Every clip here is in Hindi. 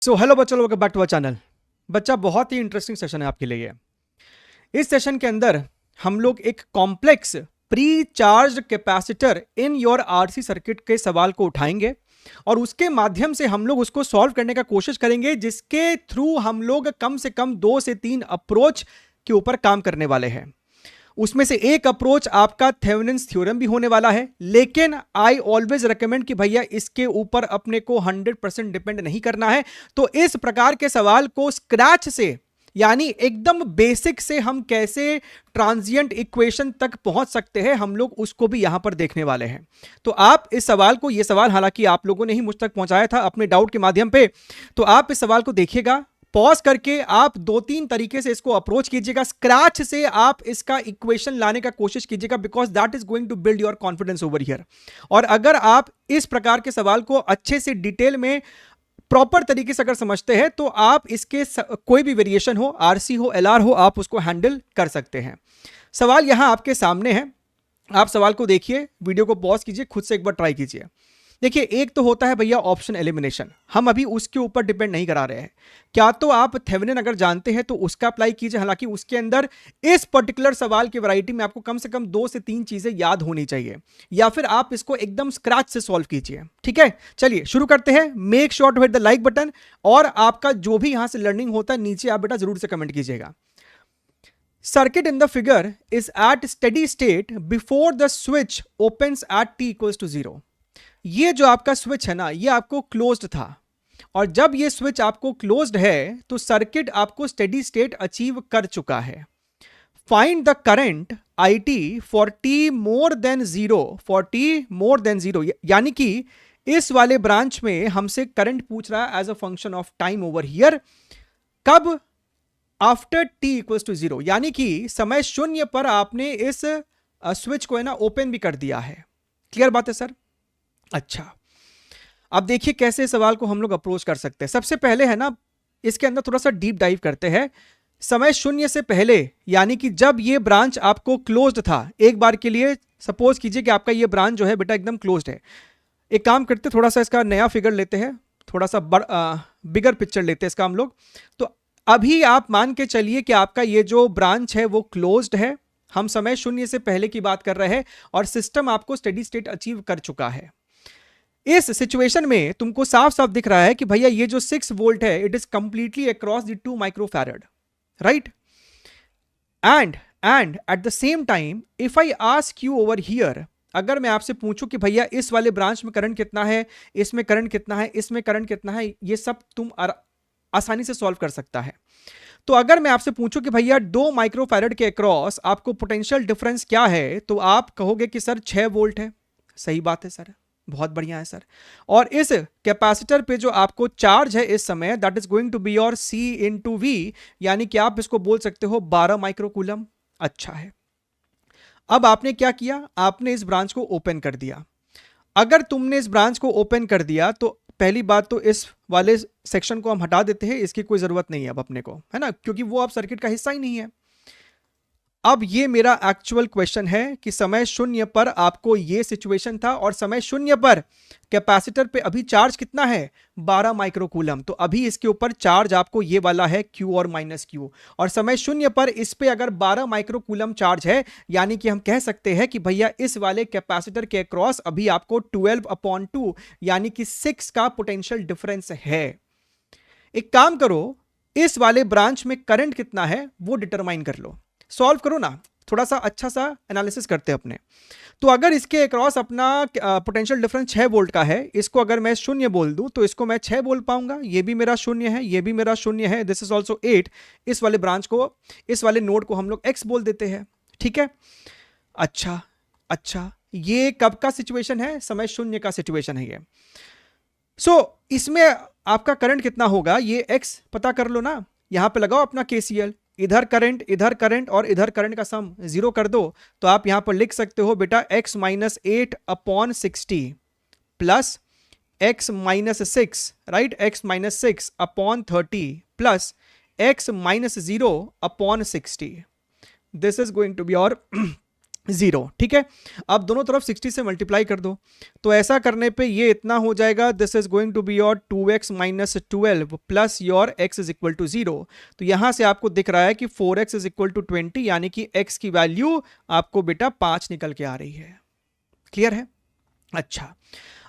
सो हेलो बच्चों, welcome back to our channel. बच्चा, बहुत ही इंटरेस्टिंग सेशन है आपके लिए। इस सेशन के अंदर हम लोग एक complex pre charge capacitor in your RC circuit के सवाल को उठाएंगे और उसके माध्यम से हम लोग उसको सॉल्व करने का कोशिश करेंगे, जिसके थ्रू हम लोग कम से कम 2 से 3 अप्रोच के ऊपर काम करने वाले हैं। उसमें से एक अप्रोच आपका थेवेनिन्स थ्योरम भी होने वाला है, लेकिन आई ऑलवेज रिकमेंड कि भैया इसके ऊपर अपने को 100% डिपेंड नहीं करना है। तो इस प्रकार के सवाल को स्क्रैच से, यानी एकदम बेसिक से हम कैसे ट्रांजिएंट इक्वेशन तक पहुंच सकते हैं, हम लोग उसको भी यहां पर देखने वाले हैं। तो आप इस सवाल को, ये सवाल हालांकि आप लोगों ने ही मुझ तक पहुंचाया था अपने डाउट के माध्यम पे, तो आप इस सवाल को देखिएगा, पॉज करके आप 2-3 तरीके से इसको अप्रोच कीजिएगा। स्क्रैच से आप इसका इक्वेशन लाने का कोशिश कीजिएगा, because that is going to build your confidence over here. और अगर आप इस प्रकार के सवाल को अच्छे से डिटेल में प्रॉपर तरीके से अगर समझते हैं, तो आप इसके कोई भी वेरिएशन हो, आरसी हो, एलआर हो, आप उसको हैंडल कर सकते हैं। सवाल यहां आपके सामने है, आप सवाल को देखिए, वीडियो को पॉज कीजिए, खुद से एक बार ट्राई कीजिए। देखिए, एक तो होता है भैया ऑप्शन एलिमिनेशन, हम अभी उसके ऊपर डिपेंड नहीं करा रहे हैं। क्या तो आप थेवेनिन अगर जानते हैं तो उसका अप्लाई कीजिए, हालांकि उसके अंदर इस पर्टिकुलर सवाल की वैरायटी में आपको कम से कम 2 से 3 चीजें याद होनी चाहिए, या फिर आप इसको एकदम स्क्रैच से सॉल्व कीजिए। ठीक है, चलिए शुरू करते हैं। Make sure to hit the like button, और आपका जो भी यहां से लर्निंग होता है नीचे आप बेटा जरूर से कमेंट कीजिएगा। Circuit in the figure is at steady state before the switch opens at t equals to 0. ये जो आपका स्विच है ना, ये आपको क्लोज्ड था, और जब ये स्विच आपको क्लोज्ड है तो सर्किट आपको स्टेडी स्टेट अचीव कर चुका है। Find the current IT for t more than 0, for t more than 0, यानी कि इस वाले ब्रांच में हमसे करंट पूछ रहा है as a function of time over here. कब? आफ्टर t इक्वल्स टू 0, यानी कि समय शून्य पर आपने इस स्विच को है ना ओपन भी कर दिया है। क्लियर बात है सर? अच्छा, अब देखिए कैसे सवाल को हम लोग अप्रोच कर सकते हैं। सबसे पहले है ना, इसके अंदर थोड़ा सा डीप डाइव करते हैं। समय शून्य से पहले, यानी कि जब ये ब्रांच आपको क्लोज्ड था, एक बार के लिए सपोज कीजिए कि आपका ये ब्रांच जो है बेटा एकदम क्लोज्ड है। एक काम करते, थोड़ा सा इसका नया फिगर लेते हैं, थोड़ा सा बिगर पिक्चर लेते हैं इसका हम लोग। तो अभी आप मान के चलिए कि आपका ये जो ब्रांच है वो क्लोज्ड है, हम समय शून्य से पहले की बात कर रहे हैं, और सिस्टम आपको स्टेडी स्टेट अचीव कर चुका है। इस सिचुएशन में तुमको साफ साफ दिख रहा है कि भैया ये जो 6 वोल्ट है, it is completely across the 2 microfarad, right? And at the same time if I ask you over here, अगर मैं आपसे पूछूं कि भैया इस वाले ब्रांच में करंट कितना है, इसमें करंट कितना है, इसमें करंट कितना है, ये सब तुम आसानी से सॉल्व कर सकता है। तो अगर मैं आपसे पूछूं कि भैया 2 माइक्रोफैरड के अक्रॉस आपको पोटेंशियल डिफरेंस क्या है, तो आप कहोगे कि सर 6 वोल्ट है। सही बात है सर, बहुत बढ़िया है सर। और इस कैपेसिटर पे जो आपको चार्ज है इस समय, that is going to be your C into V, यानी कि आप इसको बोल सकते हो 12 माइक्रोकूलम। अच्छा है, अब आपने क्या किया, आपने इस ब्रांच को ओपन कर दिया। अगर तुमने इस ब्रांच को ओपन कर दिया तो पहली बात तो इस वाले सेक्शन को हम हटा देते हैं, इसकी कोई जरूरत नहीं है अब अपने को, है ना, क्योंकि वो अब सर्किट का हिस्सा ही नहीं है। अब ये मेरा एक्चुअल क्वेश्चन है कि समय शून्य पर आपको ये सिचुएशन था, और समय शून्य पर कैपेसिटर पे अभी चार्ज कितना है, 12 माइक्रोकूलम। तो अभी इसके ऊपर चार्ज आपको ये वाला है Q और माइनस Q, और समय शून्य पर इस पे अगर 12 माइक्रोकूलम चार्ज है, यानी कि हम कह सकते हैं कि भैया इस वाले कैपेसिटर के अक्रॉस अभी आपको 12/2 यानी कि 6 का पोटेंशियल डिफरेंस है। एक काम करो, इस वाले ब्रांच में करंट कितना है वो डिटरमाइन कर लो, सॉल्व करो ना, थोड़ा सा अच्छा सा एनालिसिस करते हैं अपने। तो अगर इसके अक्रॉस अपना पोटेंशियल डिफरेंस 6 वोल्ट का है, इसको अगर मैं शून्य बोल दूं तो इसको मैं 6 बोल पाऊंगा, ये भी मेरा शून्य है, ये भी मेरा शून्य है, दिस इज ऑल्सो 8। इस वाले ब्रांच को, इस वाले नोड को हम लोग x बोल देते हैं। ठीक है, अच्छा, ये कब का सिचुएशन है, समय शून्य का सिचुएशन है ये। इसमें आपका करंट कितना होगा, ये x पता कर लो ना, यहां पे लगाओ अपना KCL, इधर करंट और इधर करंट का सम 0 कर दो, तो आप यहां पर लिख सकते हो बेटा x minus 8/60 plus x minus 6, right, x minus 6/30 plus x minus 0/60। This is going to be your 0, ठीक है। अब दोनों तरफ 60 से मल्टीप्लाई कर दो, तो ऐसा करने पे ये इतना हो जाएगा, this is going to be your 2x minus 12 plus your x is equal to 0। तो यहां से आपको दिख रहा है कि 4x इज इक्वल टू 20, यानी कि x की वैल्यू आपको बेटा 5 निकल के आ रही है। क्लियर है? अच्छा,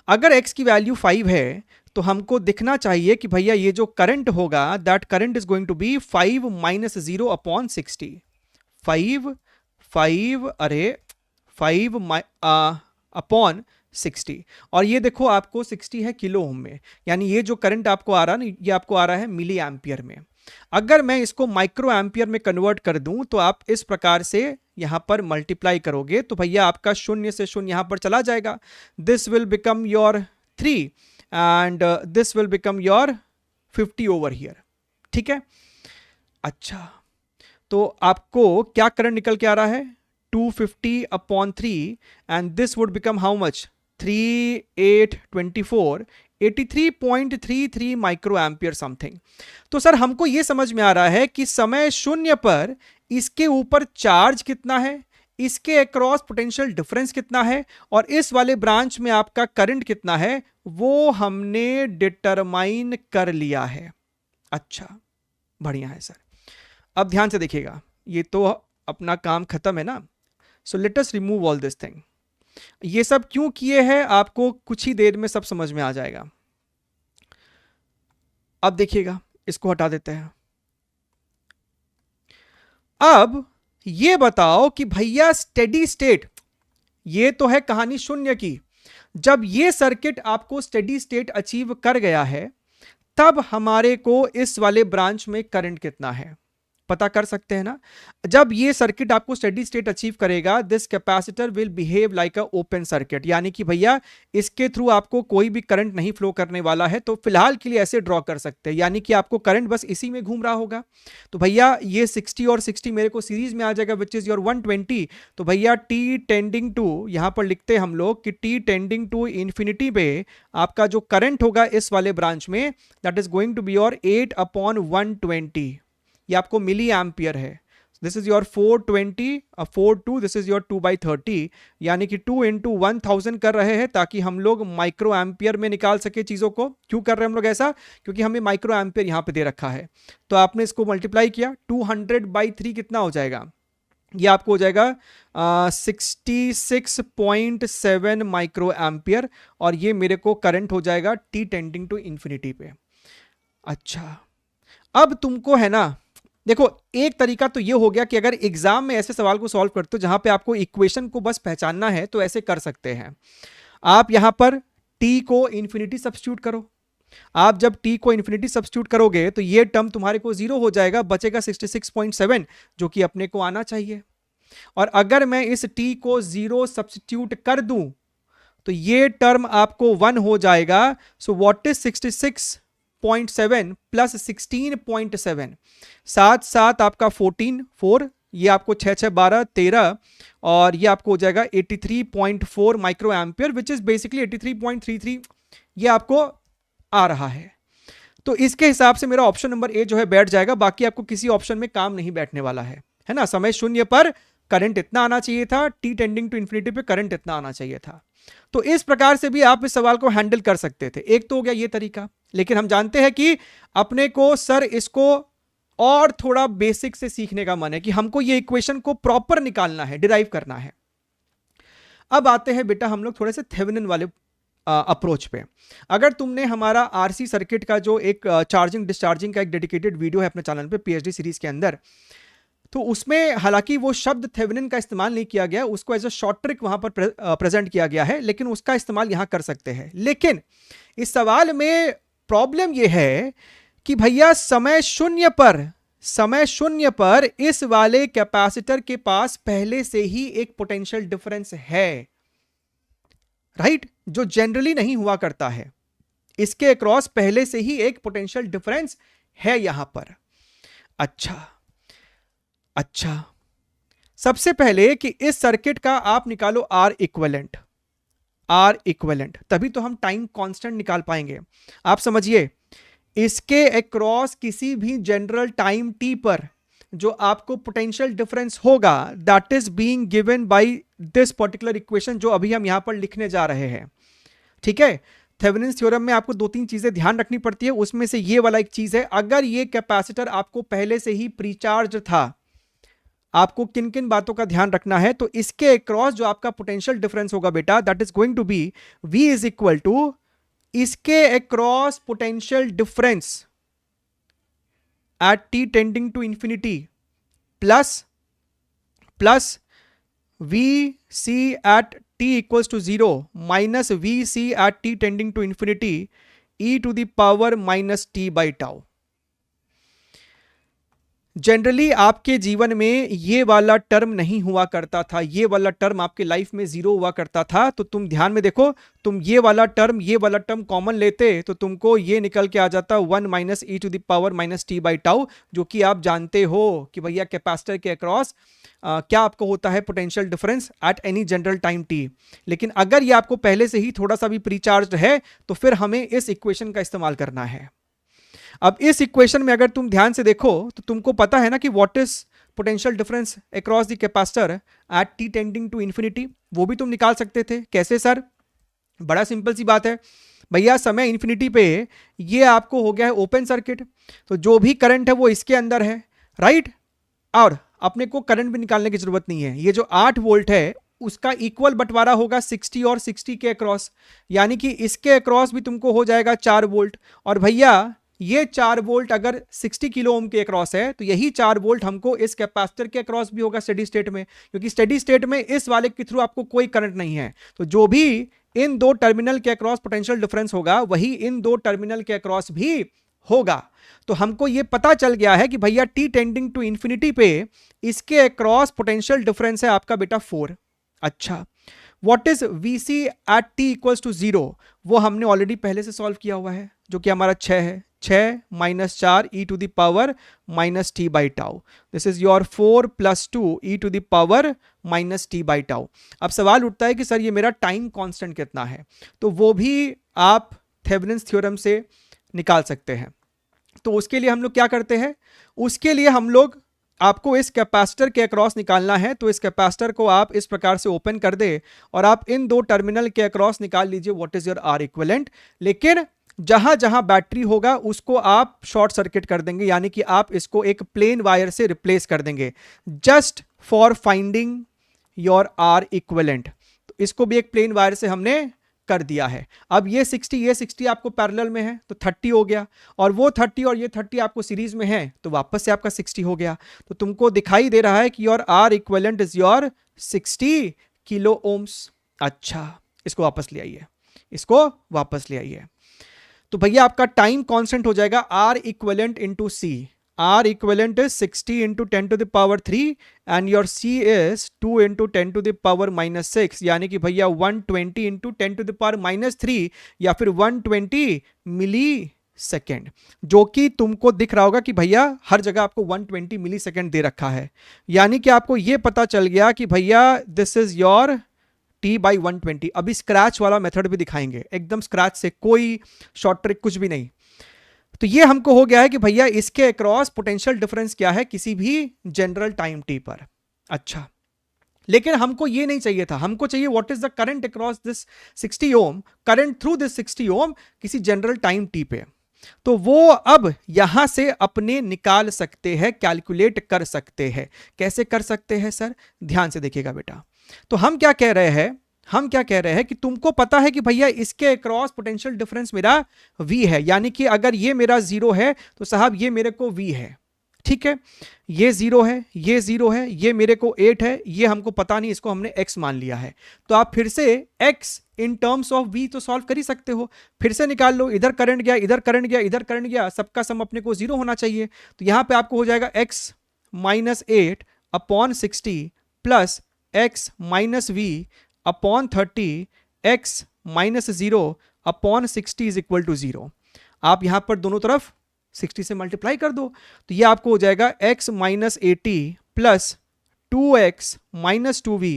अगर x की वैल्यू 5 है तो हमको दिखना चाहिए कि भैया ये जो करंट होगा, that current is going to be 5 minus 0 upon 60। 5 अरे 5 अपॉन 60, और ये देखो आपको 60 है किलो ओम में, यानी ये जो करंट आपको आ रहा है ना, ये आपको आ रहा है मिली एम्पियर में। अगर मैं इसको माइक्रो एम्पियर में कन्वर्ट कर दूं तो आप इस प्रकार से यहां पर मल्टीप्लाई करोगे तो भैया आपका शून्य से शून्य यहां पर चला जाएगा, this will become your 3 and this will become your 50 over here. ठीक है, अच्छा, तो आपको क्या करंट निकल के आ रहा है, 250 upon 3 and this would become how much, 3 8 24 83.33 micro ampere something. तो सर हमको यह समझ में आ रहा है कि समय शून्य पर इसके ऊपर चार्ज कितना है, इसके अक्रॉस पोटेंशियल डिफरेंस कितना है, और इस वाले ब्रांच में आपका करंट कितना है, वो हमने डिटरमाइन कर लिया है। अच्छा, बढ़िया है सर। अब ध्यान से देखिएगा, ये तो अपना काम खत्म है ना, so let us remove all this thing. ये सब क्यों किए हैं आपको कुछ ही देर में सब समझ में आ जाएगा। अब देखिएगा, इसको हटा देते हैं। अब ये बताओ कि भैया स्टेडी स्टेट, ये तो है कहानी शून्य की, जब ये सर्किट आपको स्टेडी स्टेट अचीव कर गया है तब हमारे को इस वाले ब्रांच में करंट कितना है पता कर सकते हैं ना। जब ये सर्किट आपको स्टेडी स्टेट अचीव करेगा, this capacitor will behave like a open circuit, यानी कि भैया इसके थ्रू आपको कोई भी करंट नहीं फ्लो करने वाला है। तो फिलहाल के लिए ऐसे ड्रॉ कर सकते हैं, यानी कि आपको करंट बस इसी में घूम रहा होगा। तो भैया ये 60 और 60 मेरे को सीरीज में आ जाएगा, विच इज योर 120। तो भैया t टेंडिंग टू, यहां पर लिखते हैं हम लोग कि t टेंडिंग टू इंफिनिटी पे आपका जो करंट होगा इस वाले ब्रांच में, that is going to be your 8 upon 120। ये आपको मिली एम्पियर है। This is your 420 42, this is your 2/30, यानी कि 2 इंटू 1000 कर रहे हैं ताकि हम लोग माइक्रो एम्पियर में निकाल सके चीजों को। क्यों कर रहे हैं हम लोग ऐसा, क्योंकि हमें माइक्रो एम्पियर यहां पे दे रखा है। तो आपने इसको मल्टीप्लाई किया, 200/3 कितना हो जाएगा, ये आपको हो जाएगा 66.7 माइक्रो एम्पियर, और ये मेरे को करंट हो जाएगा t टेंडिंग टू इंफिनिटी पे। अच्छा, अब तुमको है ना, देखो एक तरीका तो ये हो गया कि अगर एग्जाम में ऐसे सवाल को सॉल्व करते हो जहां पे आपको इक्वेशन को बस पहचानना है तो ऐसे कर सकते हैं। आप यहां पर t को इंफिनिटी सब्स्टिट्यूट करो। आप जब t को इंफिनिटी सब्स्टिट्यूट करोगे तो ये टर्म तुम्हारे को 0 हो जाएगा, बचेगा 66.7 जो कि अपने को आना चाहिए। और अगर मैं इस t को 0 सब्स्टिट्यूट कर दूं तो ये टर्म आपको 1 हो जाएगा। सो व्हाट इज 66.7 प्लस 16.7, साथ साथ आपका 14 4, ये आपको 6 6 12 13, और ये आपको हो जाएगा 83.4 micro ampere, which is basically 83.33, ये आपको आ रहा है। तो इसके हिसाब से मेरा ऑप्शन नंबर ए जो है बैठ जाएगा, बाकी आपको किसी ऑप्शन में काम नहीं बैठने वाला है ना। समय शून्य पर करंट इतना आना चाहिए था, टी टेंडिंग टू इंफिनिटी पे करंट इतना आना चाहिए था। तो इस प्रकार से भी आप इस सवाल को हैंडल कर सकते थे। एक तो हो गया ये तरीका, लेकिन हम जानते हैं कि अपने को सर इसको और थोड़ा बेसिक से सीखने का मन है कि हमको ये इक्वेशन को प्रॉपर निकालना है, डिराइव करना है। अब आते हैं बेटा हम लोग थोड़े से थेवेनिन वाले अप्रोच पे। अगर तुमने हमारा आरसी सर्किट का जो एक चार्जिंग डिस्चार्जिंग का एक डेडिकेटेड वीडियो है अपने चैनल पे पीएचडी सीरीज के अंदर, तो उसमें हालांकि वो शब्द थेवेनिन का इस्तेमाल नहीं किया गया, उसको एज अ शॉर्ट ट्रिक वहां पर प्रेजेंट किया गया है, लेकिन उसका इस्तेमाल यहां कर सकते हैं। लेकिन इस सवाल में प्रॉब्लम यह है कि भैया समय शून्य पर इस वाले कैपेसिटर के पास पहले से ही एक पोटेंशियल डिफरेंस है, राइट, जो जनरली नहीं हुआ करता है। इसके अक्रॉस पहले से ही एक पोटेंशियल डिफरेंस है यहां पर। अच्छा, सबसे पहले कि इस सर्किट का आप निकालो आर इक्विवेलेंट, तभी तो हम टाइम कांस्टेंट निकाल पाएंगे। आप समझिए, इसके अक्रॉस किसी भी जनरल टाइम t पर जो आपको पोटेंशियल डिफरेंस होगा that is being given by this particular equation जो अभी हम यहां पर लिखने जा रहे हैं। ठीक है, थेवेनिन्स थ्योरम में आपको दो तीन चीजें ध्यान रखनी पड़ती है, उसमें से ये वाला एक चीज है, अगर ये कैपेसिटर आपको पहले से ही प्रीचार्ज था, आपको किन किन बातों का ध्यान रखना है, तो इसके अक्रॉस जो आपका पोटेंशियल डिफरेंस होगा बेटा that is going to be V is equal to इसके across potential difference at t tending to infinity plus vc at t equals to 0 minus vc at t tending to infinity e to the power minus t by tau। Generally आपके जीवन में ये वाला टर्म नहीं हुआ करता था, ये वाला टर्म आपके लाइफ में जीरो हुआ करता था, तो तुम ध्यान में देखो, तुम ये वाला टर्म कॉमन लेते तो तुमको ये निकल के आ जाता 1 minus e to the power minus t by tau, जो कि आप जानते हो कि भैया कैपेसिटर के अक्रॉस क्या आपको होता है potential difference at any general time T. लेकिन अगर ये आपको पहले से ही थोड़ा सा भी प्रीचार्ज है तो फिर हमें इस इक्वेशन का इस्तेमाल करना है। अब इस इक्वेशन में अगर तुम ध्यान से देखो तो तुमको पता है ना कि what is potential difference across the capacitor at t tending to infinity, वो भी तुम निकाल सकते थे। कैसे सर? बड़ा सिंपल सी बात है भैया, समय इंफिनिटी पे ये आपको हो गया है ओपन सर्किट, तो जो भी करंट है वो इसके अंदर है, राइट। और अपने को करंट भी निकालने की जरूरत नहीं है, ये जो 8 वोल्ट है उसका इक्वल बंटवारा होगा 60 और 60 के अक्रॉस, यानी कि इसके अक्रॉस भी तुमको हो जाएगा 4 वोल्ट। और भैया ये 4 वोल्ट अगर 60 किलो ओम के अक्रॉस है तो यही 4 वोल्ट हमको इस कैपेसिटर के अक्रॉस भी होगा स्टेडी स्टेट में, क्योंकि स्टेडी स्टेट में इस वाले के थ्रू आपको कोई करंट नहीं है, तो जो भी इन दो टर्मिनल के अक्रॉस पोटेंशियल डिफरेंस होगा वही इन दो टर्मिनल के अक्रॉस भी होगा। तो हमको ये पता चल गया है कि भैया टी टेंडिंग टू इंफिनिटी पे इसके अक्रॉस पोटेंशियल डिफरेंस है आपका बेटा 4। अच्छा, what is VC at t equals to 0, वो हमने ऑलरेडी पहले से सॉल्व किया हुआ है, जो कि हमारा 6 है, 6 minus 4 e to the power minus t by tau, this is your 4 plus 2 e to the power minus t by tau. अब सवाल उठता है कि सर ये मेरा टाइम कांस्टेंट कितना है, तो वो भी आप थेवेनिन्स थ्योरम से निकाल सकते हैं। तो उसके लिए हम लोग क्या करते हैं, उसके लिए हम लोग आपको इस कैपेसिटर के अक्रॉस निकालना है, तो इस कैपेसिटर को आप इस प्रकार से ओपन कर दे और आप इन दो टर्मिनल के अक्रॉस निकाल लीजिए what is your R equivalent. लेकिन जहां जहां बैटरी होगा उसको आप शॉर्ट सर्किट कर देंगे, यानी कि आप इसको एक प्लेन वायर से रिप्लेस कर देंगे just for finding your R equivalent. तो इसको भी एक प्लेन वायर से हमने कर दिया है। अब ये 60 आपको पैरेलल में है तो 30 हो गया, और वो 30 और ये 30 आपको सीरीज में है तो वापस से आपका 60 हो गया। तो तुमको दिखाई दे रहा है कि your R equivalent is your 60 kilo ohms. अच्छा, इसको वापस ले आइए, इसको वापस ले आइए। तो भैया आपका टाइम कांस्टेंट हो जाएगा R equivalent into C. R equivalent is 60 into 10 to the power 3 and your C is 2 into 10 to the power minus 6, यानी कि भैया 120 into 10 to the power minus 3 या फिर 120 मिली सेकेंड, जो कि तुमको दिख रहा होगा कि भैया हर जगह आपको 120 मिली सेकेंड दे रखा है। यानी कि आपको यह पता चल गया कि भैया this is your T by 120। अभी स्क्रैच वाला मेथड भी दिखाएंगे, एकदम स्क्रैच से, कोई शॉर्ट ट्रिक कुछ भी नहीं। तो ये हमको हो गया है कि भैया इसके अक्रॉस पोटेंशियल डिफरेंस क्या है किसी भी जनरल टाइम टी पर। अच्छा, लेकिन हमको ये नहीं चाहिए था, हमको चाहिए what is the current across this 60 ohm, current through this 60 ohm किसी जनरल टाइम टी पे। तो वो अब यहां से अपने निकाल सकते हैं, कैलकुलेट कर सकते हैं। कैसे कर सकते हैं सर? ध्यान से देखिएगा बेटा। तो हम क्या कह रहे हैं, हम क्या कह रहे हैं कि तुमको पता है कि भैया इसके अक्रॉस पोटेंशियल डिफरेंस मेरा V है, यानी कि अगर ये मेरा 0 है तो साहब ये मेरे को V है, ठीक है। ये 0 है, ये 0 है, ये मेरे को 8 है, ये हमको पता नहीं, इसको हमने x मान लिया है। तो आप फिर से x in terms of V तो सॉल्व कर ही सकते हो, फिर से निकाल लो, इधर करंट गया, इधर करंट गया, इधर करंट गया, सबका सम अपने को 0 होना चाहिए। तो यहां पे आपको हो जाएगा x minus 8 upon 60 plus x minus V upon 30 x minus 0 upon 60 is equal to 0। आप यहां पर दोनों तरफ 60 से मल्टीप्लाई कर दो, तो ये आपको हो जाएगा x minus 80 plus 2x minus 2v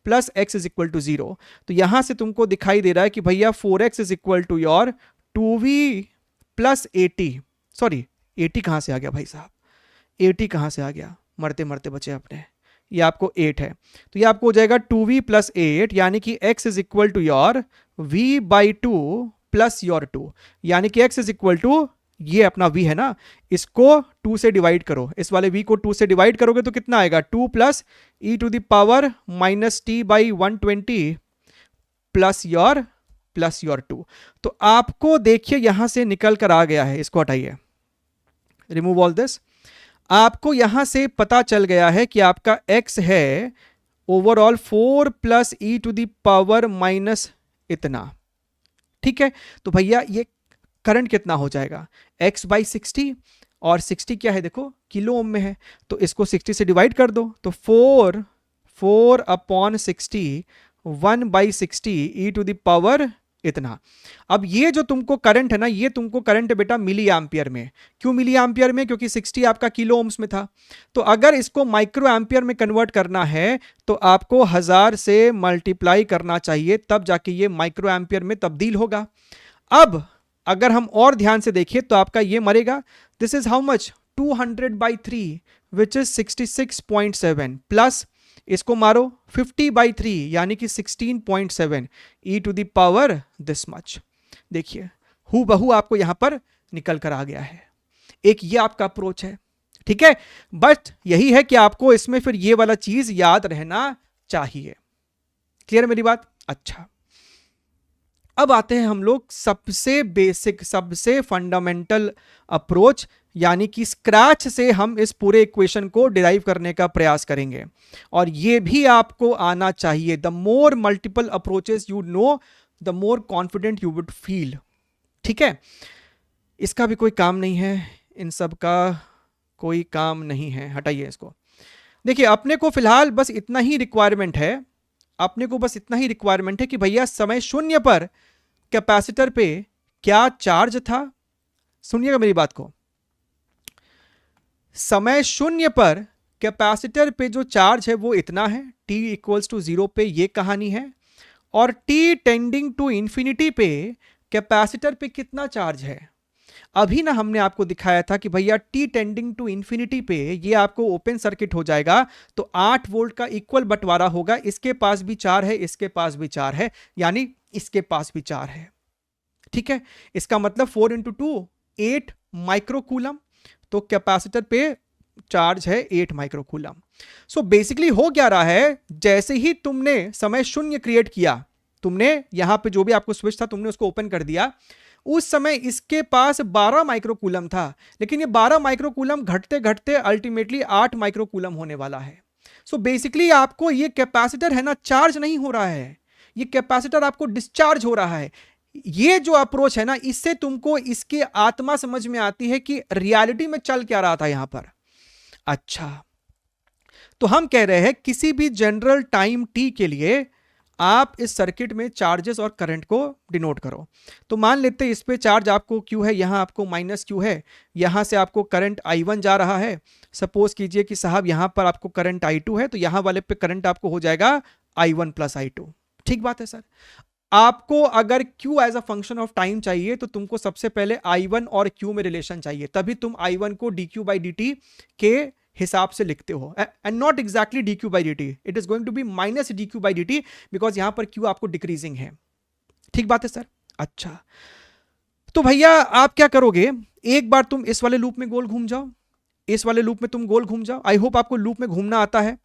plus x is equal to 0। तो यहां से तुमको दिखाई दे रहा है कि भैया 4x is equal to your 2v plus 80। Sorry, 80 कहां से आ गया भाई साहब, 80 कहां से आ गया? मरते मरते बचे अपने, ये आपको 8 है, तो ये आपको हो जाएगा 2v प्लस 8, यानी कि x is equal to your v by 2 plus your 2, यानी कि x इज इक्वल टू, ये अपना v है ना, इसको 2 से डिवाइड करो, इस वाले v को 2 से डिवाइड करोगे तो कितना आएगा, 2 plus e to the power minus t by 120 plus your 2। तो आपको देखिए यहां से निकल कर आ गया है, इसको हटाइए, रिमूव ऑल दिस, आपको यहां से पता चल गया है कि आपका x है overall 4 plus e to the power minus इतना, ठीक है। तो भैया ये करंट कितना हो जाएगा, x बाई 60, और 60 क्या है देखो किलो ओम में है, तो इसको 60 से डिवाइड कर दो, तो 4 upon 60 1 by 60 e to the power इतना। अब ये जो तुमको करंट है ना, ये तुमको करंट है बेटा मिली एम्पियर में। क्यों मिली एम्पियर में, क्योंकि 60 आपका किलो ओम्स में था। तो अगर इसको माइक्रो एम्पियर में कन्वर्ट करना है तो आपको 1000 से मल्टीप्लाई करना चाहिए, तब जाके ये माइक्रो एम्पियर में तब्दील होगा। अब अगर हम और ध्यान से देखिए तो आपका ये मरेगा, this is how much 200/3 which is 66.7 plus इसको मारो 50/3 यानी कि 16.7 e to the power this much. देखिए हूबहू आपको यहां पर निकल कर आ गया है। एक ये आपका अप्रोच है, ठीक है, बट यही है कि आपको इसमें फिर ये वाला चीज याद रहना चाहिए। क्लियर मेरी बात? अच्छा, अब आते हैं हम लोग सबसे बेसिक, सबसे फंडामेंटल अप्रोच, यानी कि स्क्रैच से हम इस पूरे इक्वेशन को डिराइव करने का प्रयास करेंगे। और ये भी आपको आना चाहिए। The more multiple approaches you know, the more confident you would feel. ठीक है, इसका भी कोई काम नहीं है, इन सब का कोई काम नहीं है, हटाइए इसको। देखिए अपने को फिलहाल बस इतना ही रिक्वायरमेंट है, अपने को बस इतना ही रिक्वायरमेंट है कि भैया समय शून्य पर कैपेसिटर पे क्या चार्ज था। सुनिएगा मेरी बात को, समय शून्य पर कैपेसिटर पे जो चार्ज है वो इतना है, t इक्वल्स टू 0 पे ये कहानी है। और t टेंडिंग टू इंफिनिटी पे कैपेसिटर पे कितना चार्ज है। अभी ना हमने आपको दिखाया था कि भैया t टेंडिंग टू इंफिनिटी पे ये आपको ओपन सर्किट हो जाएगा, तो 8 वोल्ट का इक्वल बंटवारा होगा। इसके पास भी 4 है, इसके पास भी 4 है, यानी इसके पास भी 4 है। ठीक है, इसका मतलब 4 इंटू 2 8 माइक्रोकूलम, तो कैपेसिटर पे चार्ज है 8 माइक्रोकूलम। सो बेसिकली हो क्या रहा है, जैसे ही तुमने समय शून्य क्रिएट किया, तुमने यहां पे जो भी आपको स्विच था तुमने उसको ओपन कर दिया, उस समय इसके पास 12 माइक्रोकूलम था, लेकिन ये 12 माइक्रोकूलम घटते घटते अल्टीमेटली 8 माइक्रोकूलम होने वाला है। सो बेसिकली आपको ये कैपेसिटर है ना चार्ज नहीं हो रहा है, ये कैपेसिटर आपको डिस्चार्ज हो रहा है। ये जो अप्रोच है ना, इससे तुमको इसकी आत्मा समझ में आती है कि रियलिटी में चल क्या रहा था यहां पर। अच्छा, तो हम कह रहे हैं किसी भी जनरल टाइम t के लिए आप इस सर्किट में चार्जेस और करंट को डिनोट करो। तो मान लेते हैं इस पे चार्ज आपको q है, यहां आपको माइनस q है, यहां से आपको करंट i1 जा रहा है। सपोज कीजिए कि साहब यहां पर आपको करंट i2 है, तो यहां वाले पे करंट आपको हो जाएगा i1 प्लस i2। ठीक बात है सर। आपको अगर q as a function of time चाहिए तो तुमको सबसे पहले i1 और q में रिलेशन चाहिए, तभी तुम i1 को dq by dt के हिसाब से लिखते हो, and not exactly dq by dt, it is going to be minus dq by dt, because यहां पर q आपको डिक्रीजिंग है। ठीक बात है सर। अच्छा, तो भैया आप क्या करोगे, एक बार तुम इस वाले लूप में गोल घूम जाओ, इस वाले लूप में तुम गोल घूम जाओ। आई होप आपको लूप में घूमना आता है।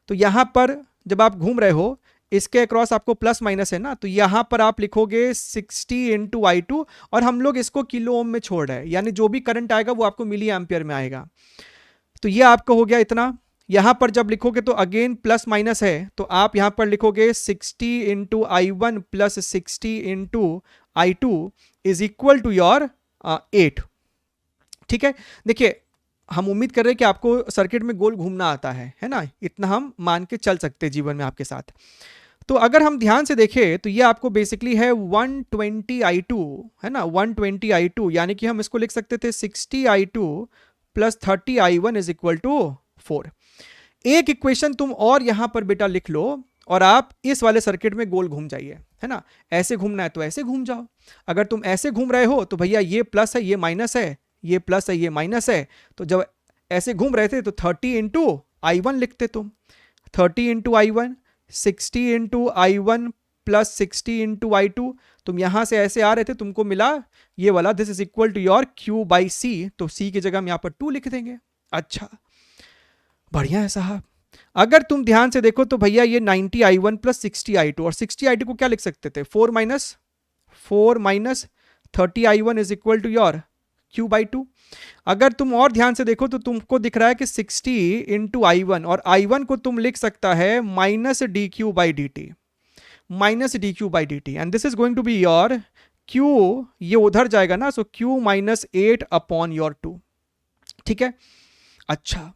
तो यहां पर जब आप घूम रहे हो, इसके अक्रॉस आपको प्लस माइनस है ना, तो यहां पर आप लिखोगे 60 इंटू i2, और हम लोग इसको किलो ओम में छोड़ रहे हैं, यानी जो भी करंट आएगा वो आपको मिली एम्पियर में आएगा। तो ये आपका हो गया इतना। यहां पर जब लिखोगे तो अगेन प्लस माइनस है, तो आप यहां पर लिखोगे 60 इंटू i1 प्लस 60 into i2 is equal to your 8। ठीक है, देखिए हम उम्मीद कर रहे हैं कि आपको सर्किट में गोल घूमना आता है ना, इतना हम मान के चल सकते हैं जीवन में आपके साथ। तो अगर हम ध्यान से देखें तो ये आपको बेसिकली है 120 i2 है ना, 120 i2, यानी कि हम इसको लिख सकते थे 60 i2 plus 30 i1 is equal to 4। एक इक्वेशन तुम और यहां पर बेटा लिख लो और आप इस वाले सर्किट में गोल घूम जाइए, है ना। ऐसे घूमना है तो ऐसे घूम जाओ। अगर तुम ऐसे घूम रहे हो तो भैया ये प्लस है ये माइनस है, ये प्लस है ये माइनस है, तो जब ऐसे घूम रहे थे तो 30 इंटू I1 लिखते तुम, 30 इंटू I1, 60 इंटू I1 प्लस 60 इंटू I2। तुम यहां से ऐसे आ रहे थे, तुमको मिला ये वाला, this is equal to your Q by C, तो C की जगह हम यहां पर 2 लिख देंगे। अच्छा, बढ़िया है साहब। अगर तुम ध्यान से देखो तो भैया ये 90 I1 प्लस 60 I2, और 60 I2 को क्या लिख सकते थे, 4 minus 30 I1 is equal to your Q by 2। अगर तुम और ध्यान से देखो तो तुमको दिख रहा है कि 60 इंटू I1, और I1 को तुम लिख सकता है minus d q by d t, minus d q by d t, and this is going to be your Q, ये उधर जाएगा ना, so Q minus 8 upon your 2। ठीक है, अच्छा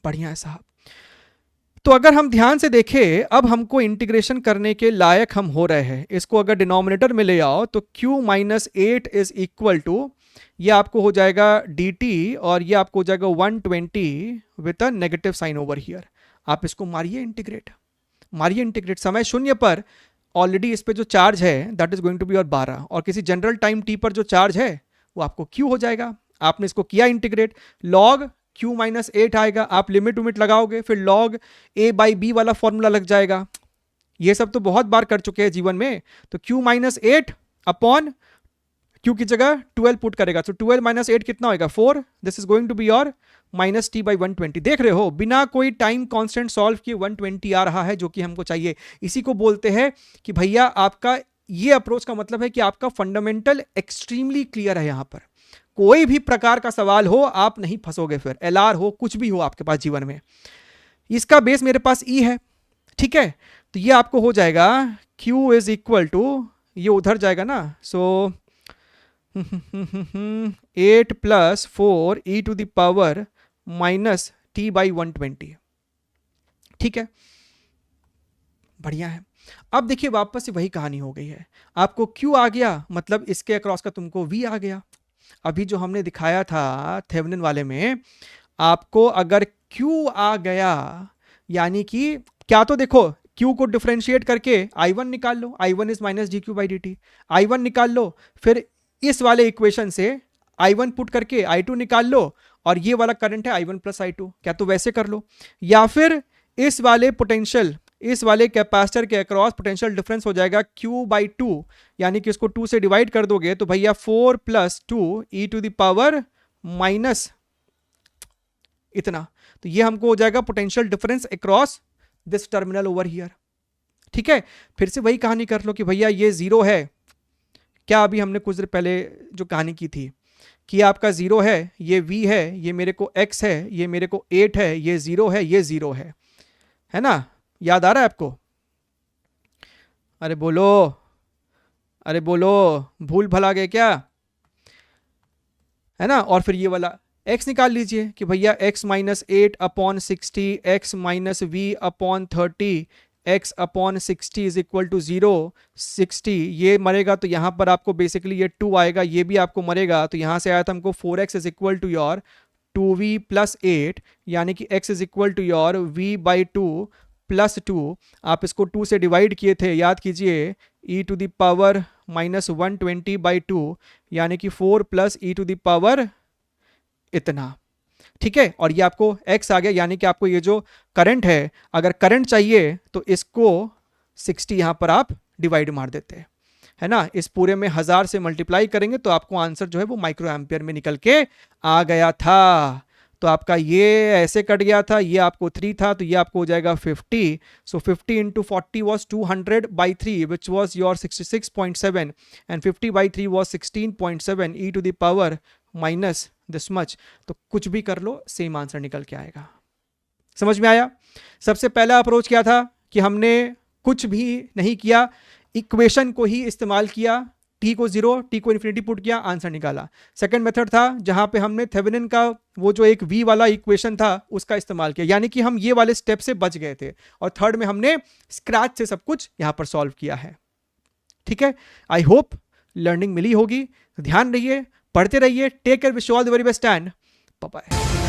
बढ़िया है साहब। तो अगर हम ध्यान से देखें, अब हमको इंटीग्रेशन करने के लायक हम हो रहे हैं। इसको अगर डिनोमिनेटर में ले आओ तो Q minus 8 is equal to, ये आपको हो जाएगा dt, और ये आपको हो जाएगा 120 with a negative sign over here. आप इसको मारिए इंटीग्रेट, समय शून्य पर ऑलरेडी इस पे जो चार्ज है that is going to be और 12, और किसी जनरल टाइम t पर जो चार्ज है वो आपको q हो जाएगा। आपने इसको किया इंटीग्रेट, log q माइनस 8 आएगा, आप लिमिट लगाओगे, फिर log a बाई बी वाला फॉर्मूला लग जाएगा। ये सब तो बहुत बार कर चुके हैं जीवन में। तो q माइनस 8 अपॉन q की जगह 12 पुट करेगा, तो 12 माइनस 8 कितना होगा, 4। This is going to be your minus t by 120। देख रहे हो, बिना कोई टाइम कांस्टेंट सॉल्व किए 120 आ रहा है, जो कि हमको चाहिए। इसी को बोलते हैं कि भैया आपका ये अप्रोच का मतलब है कि आपका फंडामेंटल एक्सट्रीमली क्लियर है। यहां पर कोई भी प्रकार का सवाल हो आप नहीं फंसोगे, फिर LR हो, कुछ भी हो आपके पास जीवन में। इसका बेस मेरे पास E है, ठीक है, तो ये आपको हो जाएगा Q इज इक्वल टू, ये उधर जाएगा ना, so 8 plus 4 e to the power minus t by 120। ठीक है, बढ़िया है। अब देखिए वापस से वही कहानी हो गई है। आपको Q आ गया, मतलब इसके अक्रॉस का तुमको V आ गया। अभी जो हमने दिखाया था थेवेनिन वाले में, आपको अगर Q आ गया, यानी कि क्या, तो देखो Q को डिफरेंशिएट करके I1 निकाल लो, I1 is minus d q by d T, I1 निकाल लो, फिर इस वाले इक्वेशन से I1 पुट करके I2 निकाल लो, और ये वाला करंट है I1 प्लस I2, क्या तो वैसे कर लो, या फिर इस वाले पोटेंशियल, इस वाले कैपेसिटर के अक्रॉस पोटेंशियल डिफरेंस हो जाएगा Q बाई 2, यानी कि इसको 2 से डिवाइड कर दोगे तो भैया 4 plus 2 e to the power minus इतना, तो ये हमको हो जाएगा potential difference across this terminal over here. ठीक है, फिर से वही कहानी कर लो कि भैया ये 0 है, क्या अभी हमने कुछ देर पहले जो कहानी की थी कि आपका 0 है, ये V है, ये मेरे को X है, ये मेरे को 8 है, ये 0 है, ये 0 है ना, याद आ रहा है आपको? अरे बोलो, भूल भला गए क्या, है ना? और फिर ये वाला x निकाल लीजिए कि भैया x minus 8 upon 60, x minus v upon 30, x upon 60 is equal to 0। 60 ये मरेगा तो यहाँ पर आपको बेसिकली ये 2 आएगा, ये भी आपको मरेगा, तो यहाँ से आया था हमको 4x is equal to your 2v plus 8, यानी कि x is equal to your v by 2 plus 2। आप इसको 2 से डिवाइड किए थे, याद कीजिए, e to the power minus 120 by 2, यानी कि 4 plus e to the power इतना। ठीक है, और ये आपको x आ गया, यानी कि आपको ये जो करंट है, अगर करंट चाहिए तो इसको 60 यहां पर आप डिवाइड मार देते हैं, है ना, इस पूरे में 1000 से मल्टीप्लाई करेंगे तो आपको आंसर जो है वो माइक्रो एम्पियर में निकल के आ गया था। तो आपका ये ऐसे कट गया था, ये आपको 3 था, तो ये आपको हो जाएगा 50। So 50 into 40 was 200 by 3 which was your 66.7, and 50 by 3 was 16.7 e to the power minus this much. तो कुछ भी कर लो, सेम आंसर निकल के आएगा। समझ में आया? सबसे पहला अप्रोच क्या था कि हमने कुछ भी नहीं किया, इक्वेशन को ही इस्तेमाल किया, t को 0, t को इन्फिनिटी पुट किया, आंसर निकाला। सेकंड मेथड था जहां पे हमने थेवेनिन का वो जो एक v वाला इक्वेशन था उसका इस्तेमाल किया, यानी कि हम ये वाले स्टेप से बच गए थे, और थर्ड में हमने स्क्रैच से सब कुछ यहां पर सॉल्व किया है। ठीक है, आई होप लर्निंग मिली होगी। ध्यान रहिए, पढ़ते रहिए, take care, wish you all the very best and bye bye.